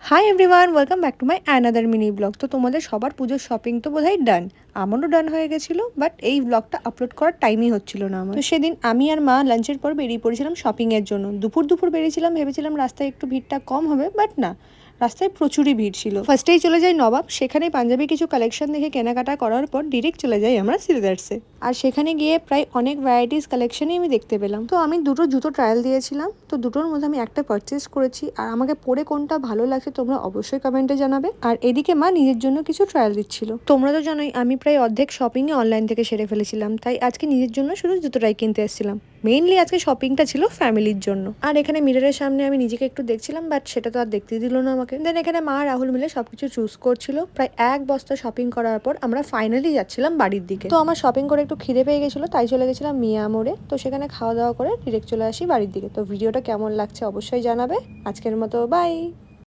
Hi everyone, welcome back to my another mini blog. তো তোমাদের সবার পুজোর শপিং তো বোধহয় ডান, আমারও ডান হয়ে গেছিলো, বাট এই ব্লগটা আপলোড করার টাইমই হচ্ছিল না আমার। তো সেদিন আমি আর মা লাঞ্চের পর বেরিয়ে পড়েছিলাম শপিংয়ের জন্য। দুপুর বেরিয়েছিলাম, ভেবেছিলাম রাস্তায় একটু ভিড়টা কম হবে, বাট না, রাস্তায় প্রচুরই ভিড় ছিল। ফার্স্টেই চলে যাই নবাব, সেখানে পাঞ্জাবি কিছু কালেকশন দেখে কেনাকাটা করার পর ডিরেক্ট চলে যাই আমরা সিলদার্সে। আর সেখানে গিয়ে প্রায় অনেক ভ্যারাইটিস কালেকশনই আমি দেখতে পেলাম। তো আমি দুটো জুতো ট্রায়াল দিয়েছিলাম, তো দুটোর মধ্যে আমি একটা পারচেস করেছি। আর আমাকে পরে কোনটা ভালো লাগছে তোমরা অবশ্যই কমেন্টে জানাবে। আর এদিকে মা নিজের জন্য কিছু ট্রায়াল দিচ্ছিল। তোমরা তো জানোই আমি প্রায় অর্ধেক শপিংয়ে অনলাইন থেকে সেরে ফেলেছিলাম, তাই আজকে নিজের জন্য শুধু জুতোটাই কিনতে এসেছিলাম। মেইনলি আজকে শপিংটা ছিল ফ্যামিলির জন্য। আর এখানে মিররের সামনে আমি নিজেকে একটু দেখছিলাম, বাট সেটা তো আর দেখতে দিল না আমাকে। দেন এখানে মা রাহুল মিলে সবকিছু চুজ করছিল। প্রায় এক বস্তা শপিং করার পর আমরা ফাইনালি যাচ্ছিলাম বাড়ির দিকে। তো আমার শপিং করে একটু খিদে পেয়ে গেছিলো, তাই চলে গেছিলাম মিয়া মোড়ে। তো সেখানে খাওয়া দাওয়া করে ডিরেক্ট চলে আসি বাড়ির দিকে। তো ভিডিওটা কেমন লাগছে অবশ্যই জানাবে। আজকের মতো বাই।